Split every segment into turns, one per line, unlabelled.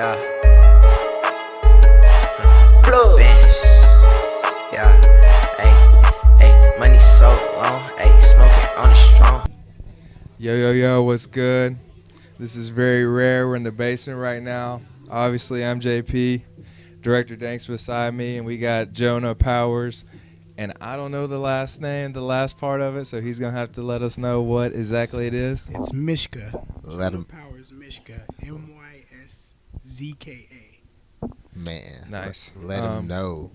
Yeah. Blood. Bench. Yeah. Hey, money so long. Hey, smoking on the strong.
Yo, what's good? This is very rare. We're in the basement right now. Obviously, I'm JP. Director Dank's beside me, and we got Jonah Powers. And I don't know the last name, the last part of it, so he's going to have to let us know what exactly it is.
It's Mishka.
Let him.
Powers Mishka. MYSZKA.
Man.
Nice.
Let him know.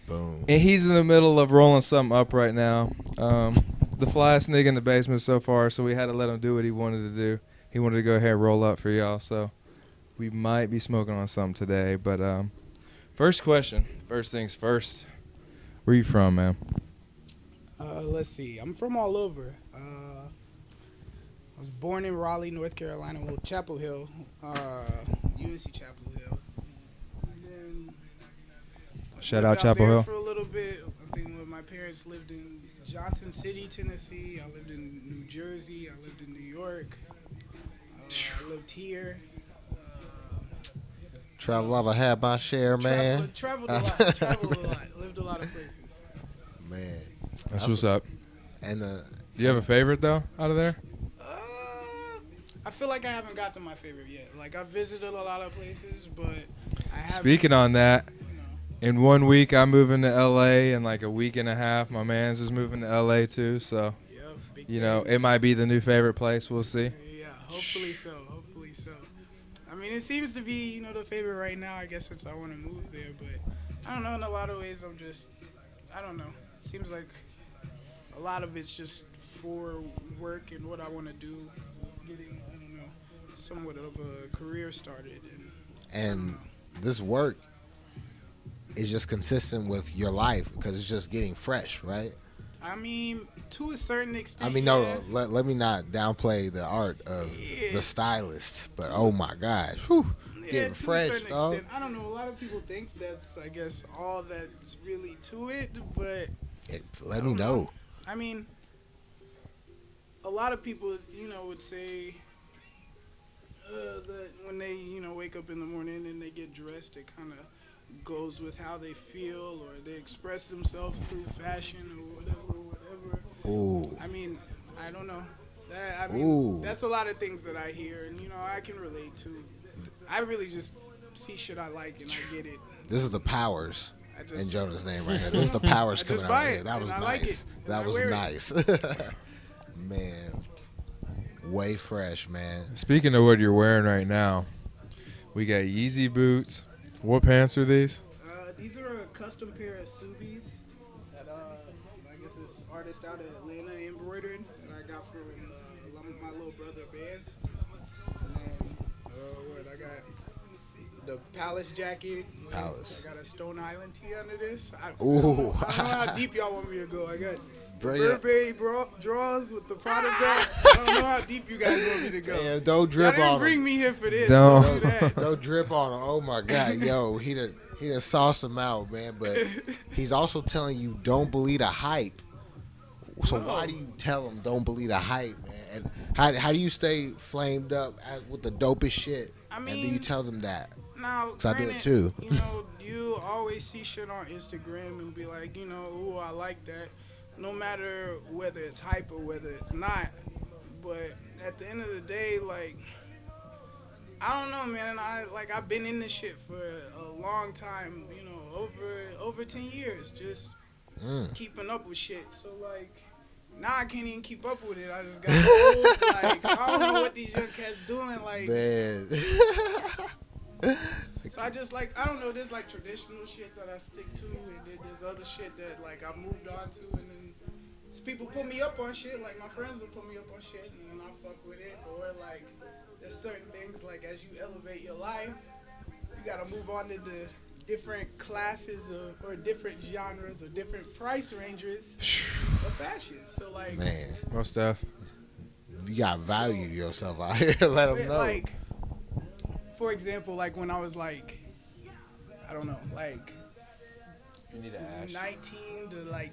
Boom.
And he's in the middle of rolling something up right now. The flyest nigga in the basement so far, so we had to let him do what he wanted to do. He wanted to go ahead and roll up for y'all, so we might be smoking on something today. But first question, first things first. Where you from, man?
Let's see. I'm from all over. I was born in Raleigh, North Carolina, well, Chapel Hill, UNC Chapel Hill. And then
Shout
lived
out Chapel
there
Hill.
for a little bit. I think when my parents lived in Johnson City, Tennessee. I lived in New Jersey. I lived in New York. I lived here.
Travel, I've had my share, man.
Traveled a lot. Lived a lot of places.
Man.
That's what's up.
And
Do you have a favorite, though, out of there?
I feel like I haven't got to my favorite yet. Like, I've visited a lot of places, but I haven't.
Speaking on that, in 1 week, I'm moving to L.A. In like a week and a half. My man's is moving to L.A. too, so,
big
it
things.
might be the new favorite place. We'll see.
Yeah, hopefully so. I mean, it seems to be, the favorite right now, I guess, since I want to move there. But I don't know. In a lot of ways, I don't know. It seems like a lot of it's just for work and what I want to do, getting, somewhat of a career started.
And this work is just consistent with your life because it's just getting fresh, right?
I mean, to a certain extent.
I mean, no, let me not downplay the art of the stylist, but oh my gosh, whew, getting
to
fresh,
a certain
dog.
extent. I don't know. A lot of people think that's, I guess, all that's really to it, but
Let me know.
I mean, a lot of people, would say that when they, wake up in the morning and they get dressed, it kind of goes with how they feel, or they express themselves through fashion or whatever.
Ooh.
I mean, I don't know. That's a lot of things that I hear, and I can relate to. I really just see shit I like and I get it.
This is the Powers in Jonah's name right here. This is the Powers coming out here. That was nice.
Like
that was nice. Man, way fresh, man.
Speaking of what you're wearing right now, we got Yeezy boots. What pants are these?
These are a custom pair of Subies that I guess this artist out of Atlanta embroidered that I got from my little brother Vance. And then I got the Palace jacket.
Palace.
I got a Stone Island tee under this.
Ooh.
I don't know how deep y'all want me to go. I got Burberry drawers with the Prada belt. I don't know how deep you guys want me to go.
Damn, don't drip
y'all
on
didn't bring me here for this.
Don't drip on him. Oh my God, yo, he done sauced him out, man. But he's also telling you don't believe the hype. So why do you tell him don't believe the hype, man? And how do you stay flamed up with the dopest shit?
I mean,
and then you tell them that.
Now,
because I do it too.
You always see shit on Instagram and be like, ooh, I like that. No matter whether it's hype or whether it's not. But at the end of the day, like, I don't know, man. I've been in this shit for a long time, over 10 years, just keeping up with shit. So, like, now I can't even keep up with it. I just got old. Like, I don't know what these young cats doing. Like,
man.
So I just I don't know, there's like traditional shit that I stick to, and then there's other shit that like I moved on to, and then people put me up on shit, like my friends will put me up on shit, and then I fuck with it, or like there's certain things like as you elevate your life, you gotta move on to the different classes or different genres or different price ranges of fashion. So like,
man,
most stuff.
You gotta value yourself out here. Let them know.
Like, for example, like when I was like, I don't know, like
You need an ash.
19 to like,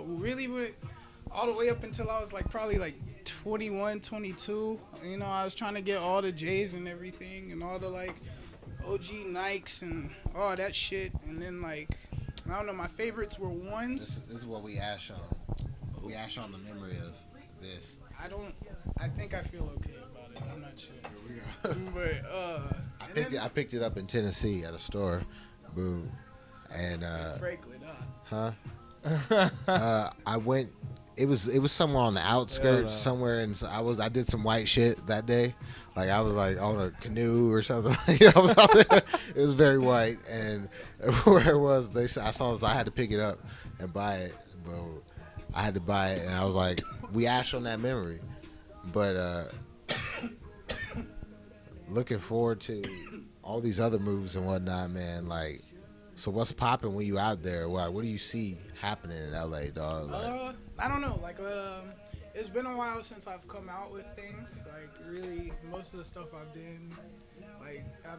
really all the way up until I was like probably like 21, 22. You know, I was trying to get all the J's and everything and all the like OG Nikes and all that shit. And then like, I don't know, my favorites were ones.
This is what we ash on. We ash on the memory of this.
I think I feel okay about it. I'm not sure. But
I picked it up in Tennessee at a store. Boom. And
Franklin,
I went. It was somewhere on the outskirts, somewhere, and so I did some white shit that day. Like I was like on a canoe or something. I was out there. It was very white, and where it was, I saw this. I had to pick it up and buy it, but I had to buy it, and I was like, we ash on that memory. But looking forward to all these other moves and whatnot, man. Like, so what's popping when you out there? What do you see happening in LA, dog? Like,
I don't know. Like, it's been a while since I've come out with things. Like, really, most of the stuff I've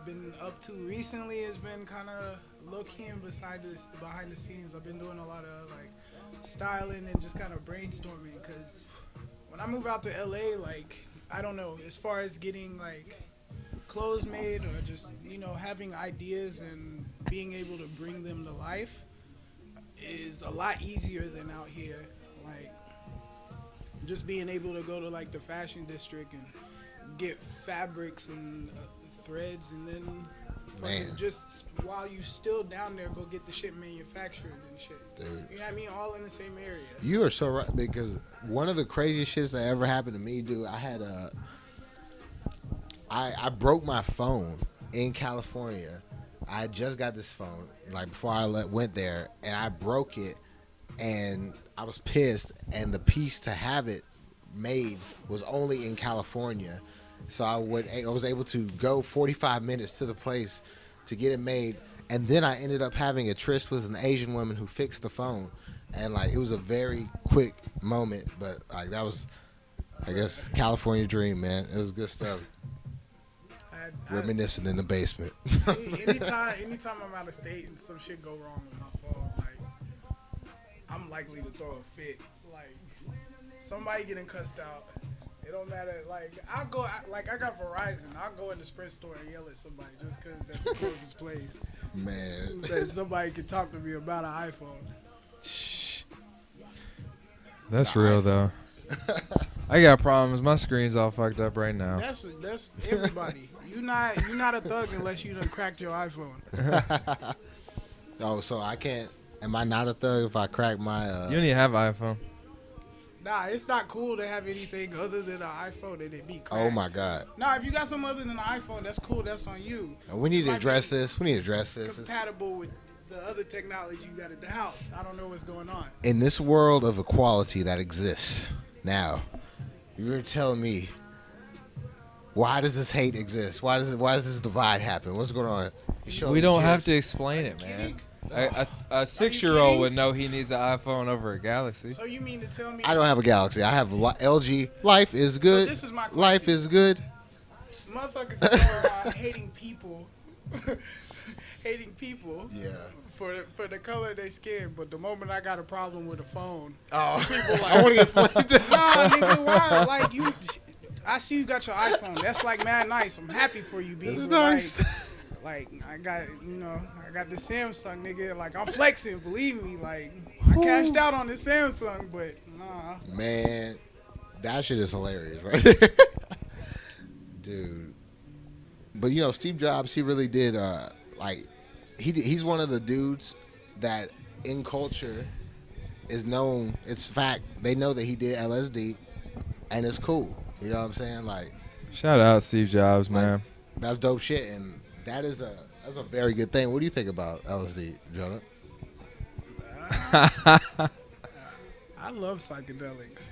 been up to recently has been kind of low-key and behind the scenes. I've been doing a lot of like styling and just kind of brainstorming. Cause when I move out to LA, like, I don't know, as far as getting like clothes made or just, you know, having ideas and being able to bring them to life is a lot easier than out here. Like, just being able to go to like the fashion district and get fabrics and threads, and then just while you still down there, go get the shit manufactured and shit. Dude. You know what I mean? All in the same area.
You are so right, because one of the craziest shits that ever happened to me, dude, I broke my phone in California. I just got this phone like before I went there, and I broke it, and I was pissed, and the piece to have it made was only in California. So I was able to go 45 minutes to the place to get it made, and then I ended up having a tryst with an Asian woman who fixed the phone, and like it was a very quick moment, but like that was, I guess, California dream, man. It was good stuff. Reminiscing in the basement.
anytime I'm out of state and some shit go wrong with my phone, like I'm likely to throw a fit. Like somebody getting cussed out. It don't matter. Like I got Verizon. I'll go in the Sprint store and yell at somebody just because that's the closest place.
Man,
that somebody can talk to me about an iPhone.
That's real though. I got problems. My screen's all fucked up right now.
That's everybody. You're not a thug unless you done cracked your iPhone.
Oh, so I can't. Am I not a thug if I crack my?
You don't even have an iPhone.
Nah, it's not cool to have anything other than an iPhone and it be cracked.
Oh my God.
Nah, if you got something other than an iPhone, that's cool. That's on you.
And we need to address this.
Compatible with the other technology you got at the house. I don't know what's going on.
In this world of equality that exists now, you're telling me, why does this hate exist? Why does this divide happen? What's going on?
We don't have to explain it, man. A 6-year-old would know he needs an iPhone over a Galaxy.
So you mean to tell me?
I don't have a Galaxy. I have LG. Life is good.
So this is my question.
Life is good.
Motherfuckers are going around hating people.
Yeah.
For the color of their skin, but the moment I got a problem with a phone,
people like, I want to get flamed.
Nah, nigga, why? Like you, I see you got your iPhone. That's like mad nice. I'm happy for you, B.
This is nice.
Like I got the Samsung, nigga. Like I'm flexing, believe me. Like I cashed out on the Samsung, but nah.
Man, that shit is hilarious, right there, dude. But you know, Steve Jobs, he really did. He's one of the dudes that in culture is known. It's fact. They know that he did LSD, and it's cool. You know what I'm saying? Like,
shout out Steve Jobs, man.
That's dope shit, and that's a very good thing. What do you think about LSD, Jonah?
I love psychedelics,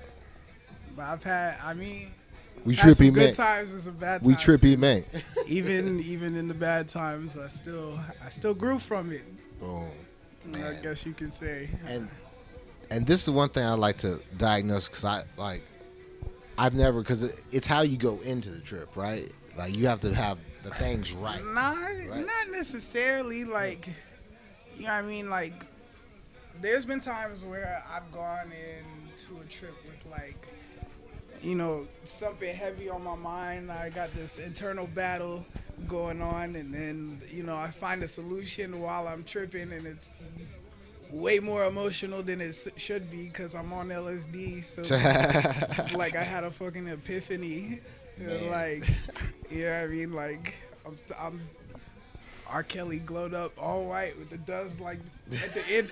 but
we
had some
trippy
good
man.
times and some bad times.
We trippy man.
Even in the bad times, I still grew from it.
Boom.
I guess you could say.
And this is one thing I like to diagnose, because I've never, because it's how you go into the trip, right? Like you have to have the things right.
Nah,
right?
not necessarily. Like, you know what I mean? Like, there's been times where I've gone into a trip with like, you know, something heavy on my mind. I got this internal battle going on, and then, you know, I find a solution while I'm tripping, and it's way more emotional than it should be because I'm on LSD. So it's like I had a fucking epiphany. Like, you know what I mean? Like, I'm R. Kelly glowed up all white with the dust, like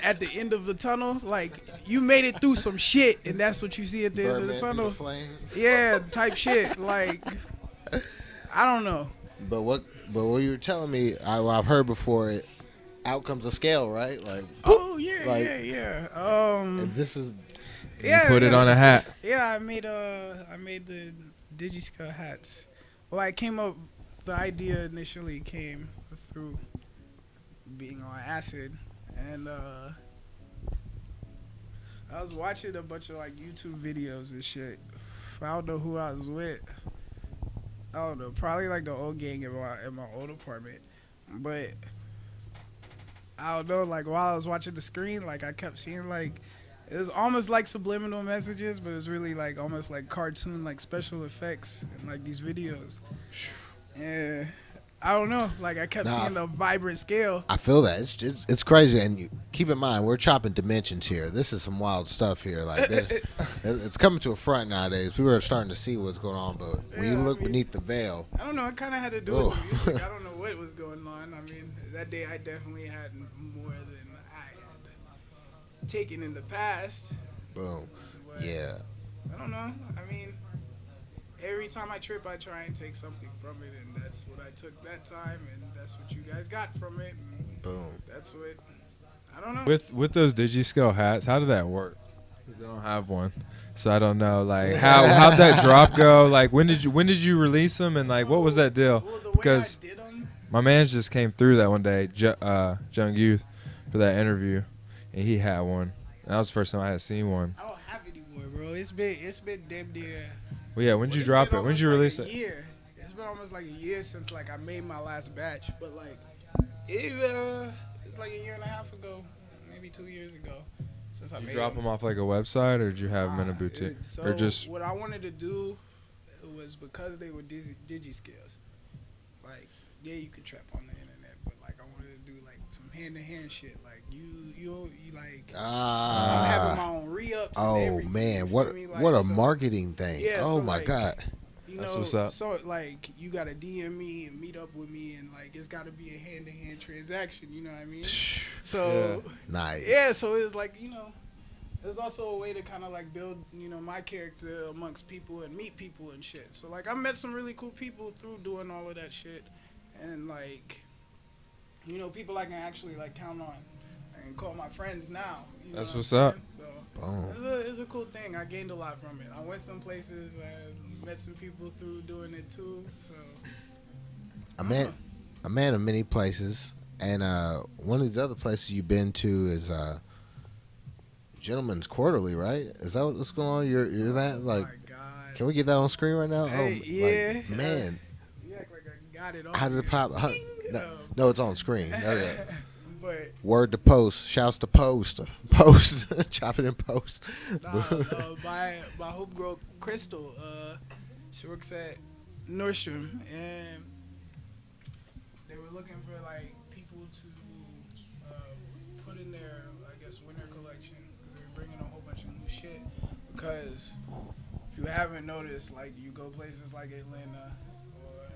at the end of the tunnel. Like, you made it through some shit, and that's what you see at the end of the tunnel. Yeah, type shit. Like, I don't know.
But what you were telling me, I've heard before. Out comes a scale, right? Like,
oh yeah,
like,
yeah.
And this is.
You put it on a hat.
Yeah, I made the DigiScale hats. Well, the idea initially came through being on acid, and I was watching a bunch of like YouTube videos and shit. I don't know who I was with. I don't know, probably like the old gang in my old apartment, but I don't know. Like, while I was watching the screen, like, I kept seeing like it was almost like subliminal messages, but it was really like almost like cartoon, like special effects and like these videos. Yeah, I don't know. Like, I kept seeing the vibrant scale.
I feel that it's crazy, and you keep in mind we're chopping dimensions here. This is some wild stuff here. Like, it's coming to a front nowadays. People are starting to see what's going on, but when you look beneath the veil,
I don't know. It kind of had to do with music. I don't know what was going on. I mean, that day I definitely had more than I had taken in the past.
Boom.
But
yeah.
I don't know. I mean, every time I trip, I try and take something from it, and that's what I took that time, and that's what you guys got from it.
Boom.
That's what. I don't know.
With those DigiScale hats, how did that work? I don't have one, so I don't know. Like, how'd that drop go? Like, when did you release them, and like, what was that deal?
Well,
Because my man's just came through that one day, Young Youth, for that interview, and he had one. And that was the first time I had seen one.
I don't have it anymore, bro. It's been damn near.
Well, yeah. When did you drop it? When did you release it?
Year. It's been almost like a year since like I made my last batch, but like it's like a year and a half ago, maybe 2 years ago. Since I
Did you
made
drop them off like a website, or did you have them in a boutique, or just?
What I wanted to do was, because they were DigiScales. Like, yeah, you could trap on the internet, but like I wanted to do like some hand-to-hand shit. Like you like I'm having my own re-ups.
Oh
and everything,
man,
like,
what a marketing thing!
Yeah,
oh
so
my
like,
god.
You
That's
know,
what's up.
so like you gotta DM me and meet up with me, and like it's gotta be a hand-to-hand transaction. You know what I mean? So
nice.
Yeah, so it was like, you know, there's also a way to kind of like build, you know, my character amongst people and meet people and shit. So like I met some really cool people through doing all of that shit, and like, you know, people I can actually like count on and call my friends now. You
That's
know
what's
what
up.
So it's a cool thing. I gained a lot from it. I went some places and met some people through doing it too. So
a man of many places, and one of these other places you've been to is Gentleman's Quarterly, right? Is that what's going on? You're that, like,
my God.
Can we get that on screen right now?
Hey, yeah.
Like, man.
You act like I got it on.
How did it pop? No, it's on screen. Okay.
But
Word to Post. Shouts to Post. Post. Chop it in Post.
my homegirl Crystal, she works at Nordstrom, and they were looking for like people to put in their, I guess, winter collection, because they were bringing a whole bunch of new shit. Because if you haven't noticed, like, you go places like Atlanta or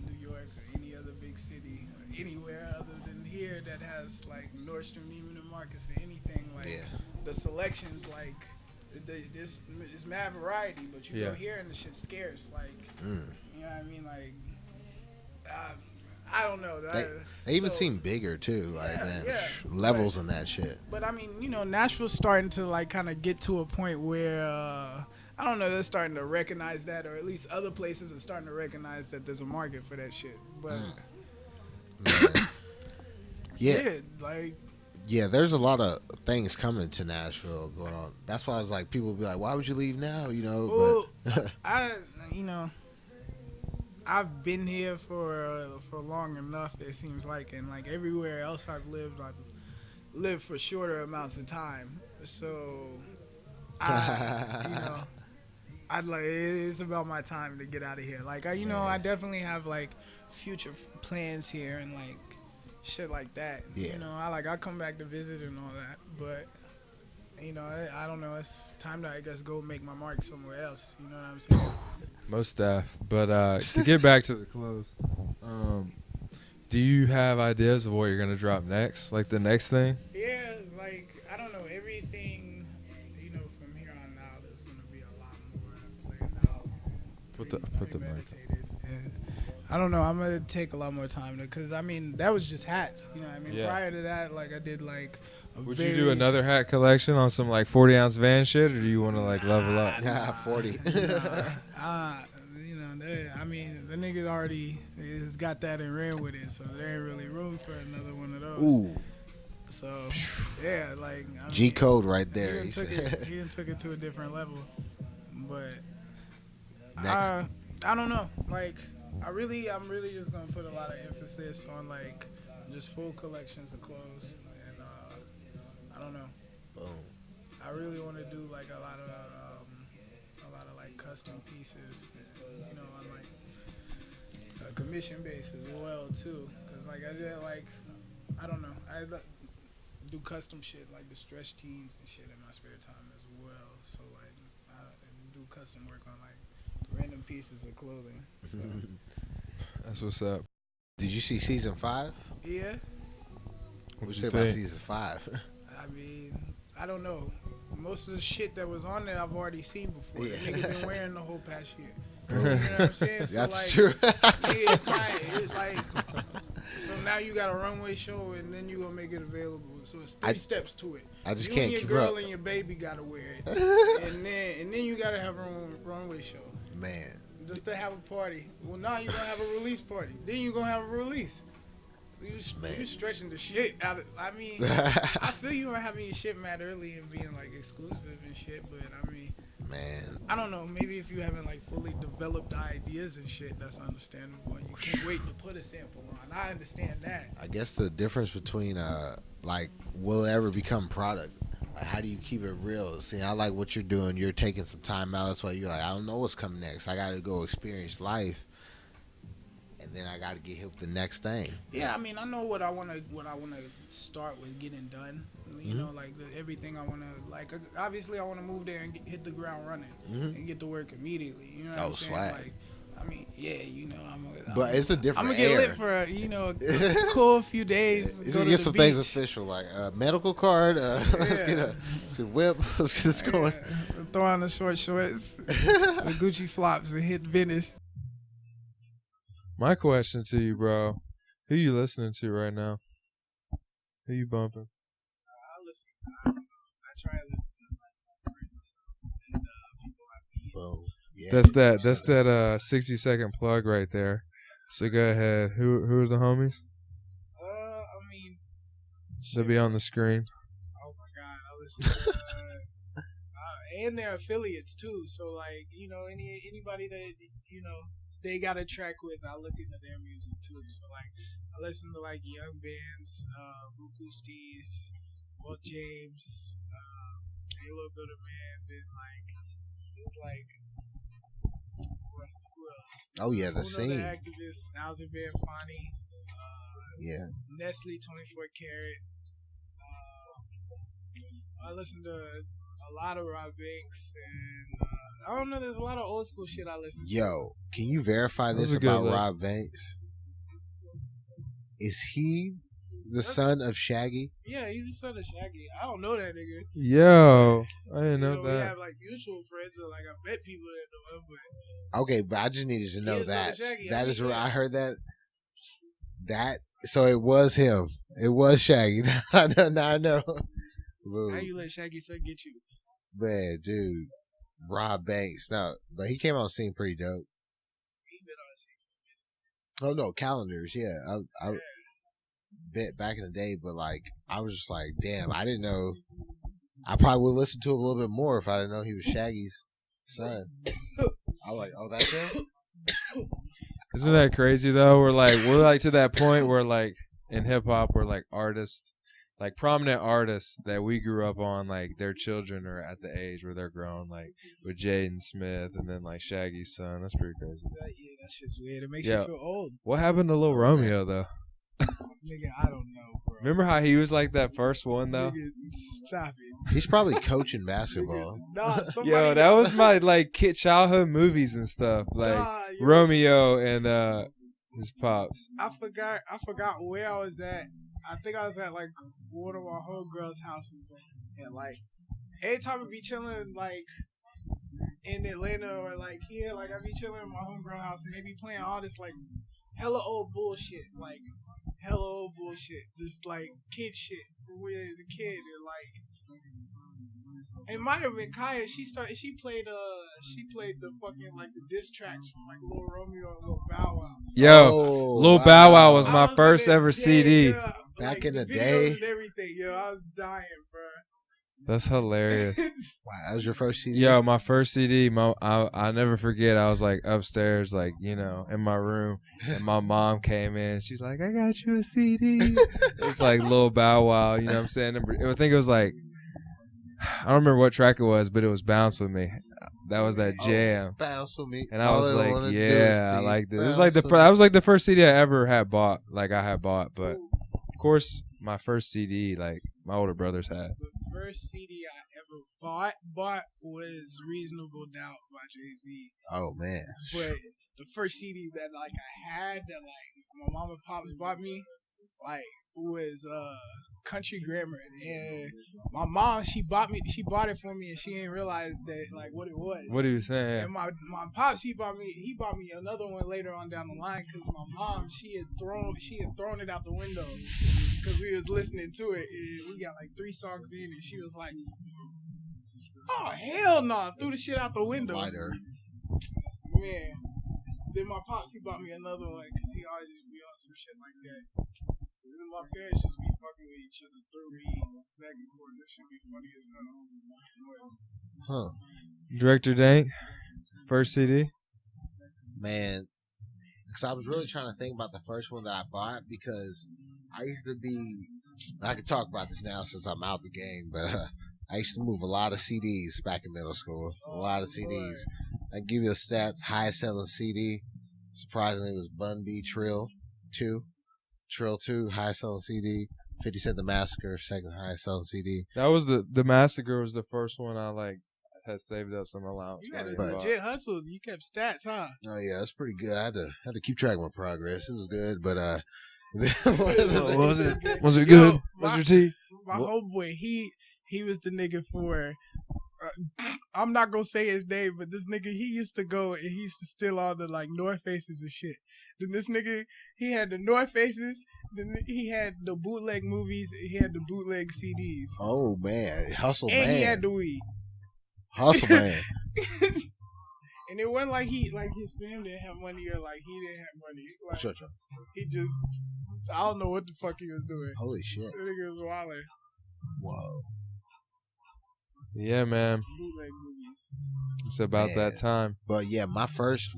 New York or any other big city or anywhere other than here that has like Nordstrom, Neiman Marcus, or anything, like the selections, like this is mad variety, but you go here and the shit's scarce, like you know what I mean, like I don't know.
They even seem bigger too, like levels and that shit.
But I mean, you know, Nashville's starting to like kind of get to a point where I don't know, they're starting to recognize that, or at least other places are starting to recognize that there's a market for that shit. But
there's a lot of things coming to Nashville going on. That's why I was like, people will be like, why would you leave now? You know,
but I've been here for long enough, it seems like, and like everywhere else I've lived for shorter amounts of time. So I I'd like it's about my time to get out of here. Like I definitely have like future plans here and like shit like that.
Yeah.
I come back to visit and all that, but I don't know. It's time to I guess go make my mark somewhere else. You know what I'm saying?
Most stuff. But to get back to the clothes, do you have ideas of what you're gonna drop next? Like the next thing?
Yeah, like I don't know. Everything from here on out is gonna be a lot more planned out.
Put the mic.
Meditated. And I don't know. I'm gonna take a lot more time because I mean that was just hats. You know what I mean?
Yeah.
Prior to that, like I did like.
Would you do another hat collection on some like 40-ounce van shit, or do you want to like level up?
Nah, 40.
I mean, the nigga already has got that and ran with it, so there ain't really room for another one of those.
Ooh.
So, yeah, like
G code right there.
He done took it to a different level, but
Next.
I don't know. Like, I'm really just gonna put a lot of emphasis on like just full collections of clothes, and I don't know.
Boom.
I really want to do like a lot of like custom pieces, on like a commission base as well too. Cause like I did like I don't know, I do custom shit like distressed jeans and shit in my spare time as well. So like I do custom work on like random pieces of clothing. So.
That's what's up.
Did you see season 5?
Yeah.
What you say about season 5?
I mean, I don't know. Most of the shit that was on there, I've already seen before.
Yeah.
The nigga been wearing the whole past year. You know what I'm saying? So
That's
like,
true.
yeah, it's like, so now you got a runway show and then you gonna make it available. So it's 3 steps to it.
I just
you
can't
and your
keep
girl
up.
and your baby gotta wear it, and then you gotta have a runway show.
Man.
Just to have a party. Well, now you're gonna have a release party. Then you're gonna have a release. You stretching the shit out of. I mean, I feel you on having your shit mad early and being like exclusive and shit, but I mean,
Man.
I don't know. Maybe if you haven't like fully developed ideas and shit, that's understandable. And you can't wait to put a sample on. I understand that.
I guess the difference between like will it ever become product? Like, how do you keep it real? See, I like what you're doing. You're taking some time out. That's why you're like, I don't know what's coming next. I got to go experience life, and then I got to get hit with the next thing.
Yeah, I mean, I know what I want to start with getting done. You know, like everything I want to like. Obviously, I want to move there and hit the ground running and get to work immediately. You know what I'm saying?
Swag.
Like, I mean, yeah,
But it's a different
I'm gonna get
air.
lit for a cool few days.
Let's
Go to
get
the
some
beach.
things official, like a medical card. Let's get a whip. Let's get this going.
Yeah, throw on the short shorts, the Gucci flops, and hit Venice.
My question to you, bro, who you listening to right now? Who you bumping?
I try to listen to my friends and people I meet.
Bro, yeah.
That's that 60-second plug right there. So go ahead. Who are the homies?
I mean,
They'll be on the screen.
oh my God, I listen to, and their affiliates too. So like, anybody that, they got a track with, I look into their music too. So like, I listen to like young bands, Bukustis, Walt James, Halo Gooder Man, then like, it's like, who else?
Oh yeah, the
Whole
scene.
nother activist, Now's Van Fani,
Yeah.
Nestle 24 Karat. I listen to a lot of Rob Banks, and I don't know. There's a lot of old school shit I listen to.
Yo, can you verify this
That was a good
about
list.
Rob Banks? Is he the son of Shaggy?
Yeah, he's the son of Shaggy. I don't know that nigga.
Yo, I didn't know
We
that.
have like mutual friends, or like I bet people that know him, but
Okay, but I just needed to know
is the son
that.
of Shaggy.
That is where
Yeah.
I heard that. So it was him. It was Shaggy. Now I know.
How you let Shaggy son get you?
Man, dude. Rob Banks. No, but he came on the scene pretty dope.
He been on the scene.
Oh no, calendars. Yeah, I bet back in the day, but like I was just like, damn, I didn't know. I probably would listen to him a little bit more if I didn't know he was Shaggy's son. I was like, oh, that's him.
Isn't that crazy though? We're like to that point where like in hip hop, where like artists like prominent artists that we grew up on, like their children are at the age where they're grown, like with Jaden Smith and then like Shaggy's son. That's pretty crazy.
Yeah, that shit's weird. It makes you feel old.
What happened to Lil Romeo though?
Nigga, I don't know, bro.
Remember how he was like that first one though?
Nigga, stop it.
He's probably coaching basketball.
Nah, somebody,
Yo, that was my like kid childhood movies and stuff, like
yo.
Romeo and his pops.
I forgot where I was at. I think I was at like one of our homegirls' houses, and like every time we be chilling like in Atlanta or like here, like I be chilling in my homegirl house and they be playing all this like hella old bullshit, like hella old bullshit, just like kid shit from when I was a kid, and like it might have been Kaya. She played the fucking like the diss tracks from like Lil Romeo and Lil Bow Wow.
Yo, Lil Bow Wow was my
I
first
like,
ever CD.
Yeah,
Back
like,
in the
videos
day.
and everything, yo, I was dying, bro.
That's hilarious.
Wow, that was your first CD?
Yo, my first CD, I never forget. I was like upstairs, like, you know, in my room, and my mom came in. She's like, "I got you a CD." It's like Lil Bow Wow, you know what I'm saying? I think it was like, I don't remember what track it was, but it was Bounce With Me. That was that jam.
Bounce With Me.
And I was like, yeah, I like this. It was like that was like the first CD I ever had bought. Like I had bought, but of course my first CD, like my older brothers had.
The first CD I ever bought was Reasonable Doubt by Jay-Z.
Oh man.
But the first CD that like I had that like my mom and pops bought me, like was Country Grammar, and my mom she bought it for me, and she didn't realize that like what it was.
What are you saying?
And my pops he bought me another one later on down the line, because my mom she had thrown it out the window because we was listening to it, and we got like 3 songs in, and she was like, "Oh hell no!" Threw the shit out the window.
Lighter.
Man. Then my pops he bought me another one because he always used to be on some shit like that. And then my parents just be fucking with each other through me back and forth. That should be funny as hell.
Huh.
Director Dank, first CD.
Man, because I was really trying to think about the first one that I bought, because I used to be, I can talk about this now since I'm out the game, but I used to move a lot of CDs back in middle school. A lot of CDs. I give you the stats. Highest selling CD, surprisingly, was Bun B Trill 2. Trill 2, highest selling CD. 50 Cent The Massacre, second highest selling CD.
That was the Massacre was the first one I like had saved up some allowance.
You had a
money to buy.
legit hustle. You kept stats, huh?
Oh yeah, that's pretty good. I had to keep track of my progress. It was good, but
Was it
Yo,
good? What's your tea?
My homeboy, he was the nigga for. I'm not gonna say his name, but this nigga he used to go and he used to steal all the like North Faces and shit. Then this nigga he had the North Faces, then he had the bootleg movies, he had the bootleg CDs.
Oh man, hustle
and
man.
he had the weed.
Hustle man.
And it wasn't like his family didn't have money or like he didn't have money. Like,
Sure.
he just, I don't know what the fuck he was doing.
Holy shit.
That nigga was wilding.
Whoa.
Yeah, man.
Bootleg movies.
It's about that time.
But yeah, my first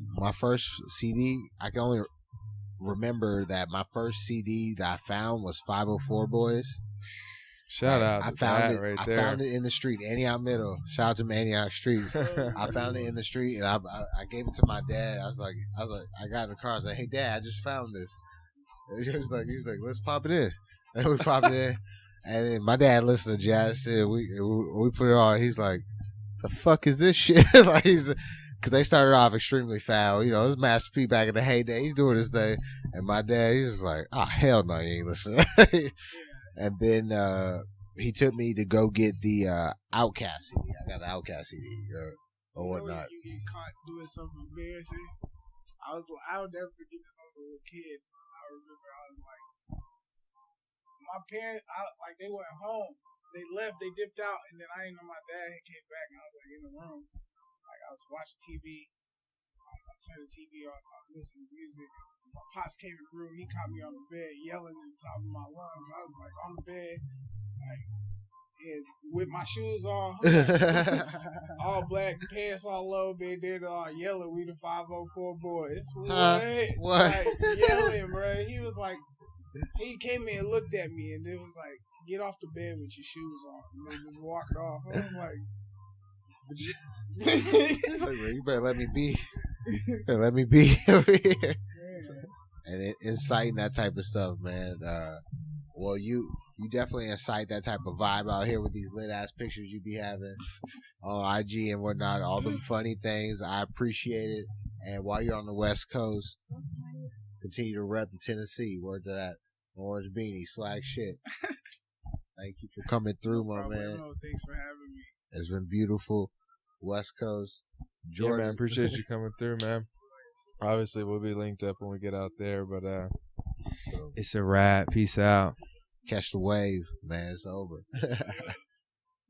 CD, I can only remember that my first CD that I found was 504 Boys.
Shout out to that right there.
I found it in the street, Antioch Middle. Shout out to Antioch Streets. I found it in the street, and I gave it to my dad. I was like, I got in the car. I was like, "Hey, Dad, I just found this." And he was like, "Let's pop it in." And we popped it in, and then my dad listened to jazz shit. We put it on. He's like, "The fuck is this shit?" Like because they started off extremely foul. You know, it was Master P back in the heyday. He's doing his thing, and my dad, he was like, "Oh hell no, you ain't listening." And then he took me to go get the Outkast CD. I got the Outkast CD or whatnot.
You get caught doing something embarrassing. I'll never forget this. I was a little kid. I remember I was like, my parents, they went home. They left. They dipped out, and then I didn't know my dad had came back. And I was like in the room, like I was watching TV. I turned the TV off. I was listening to music. My pops came in the room. He caught me on the bed yelling at the top of my lungs. I was like on the bed, like, and with my shoes on, all black, pants all low, bed there, all yelling. We the 504 boys. What? Like, yelling, bro. He was like, he came in and looked at me, and it was like, get off the bed with your shoes on. And they just walked off. I was like,
You better let me be. You better let me be over here. And inciting that type of stuff, man. Well, you definitely incite that type of vibe out here with these lit ass pictures you be having on IG and whatnot. All them funny things. I appreciate it. And while you're on the West Coast, continue to rep the Tennessee. Word to that. Orange beanie, swag shit. Thank you for coming through, my man.
No, thanks for having me.
It's been beautiful. West Coast. Jordan.
Yeah, man. Appreciate you coming through, man. Obviously, we'll be linked up when we get out there, but it's a wrap. Peace out.
Catch the wave, man. It's over.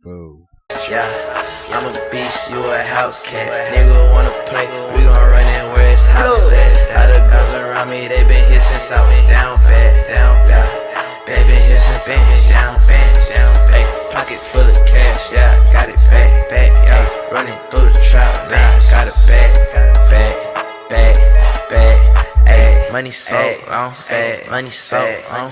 Boom.
Yeah, I'm a beast, you a house cat. Nigga wanna play, we gon' run in where it's house at. All the girls around me, they been here since I was down bad, down bad. Baby here since I was down bad, down bad. Pocket full of cash, yeah, got it back, back, yeah. Running through the trap, man, got it back, back, back, back, ayy. Money so long, ayy, money so long.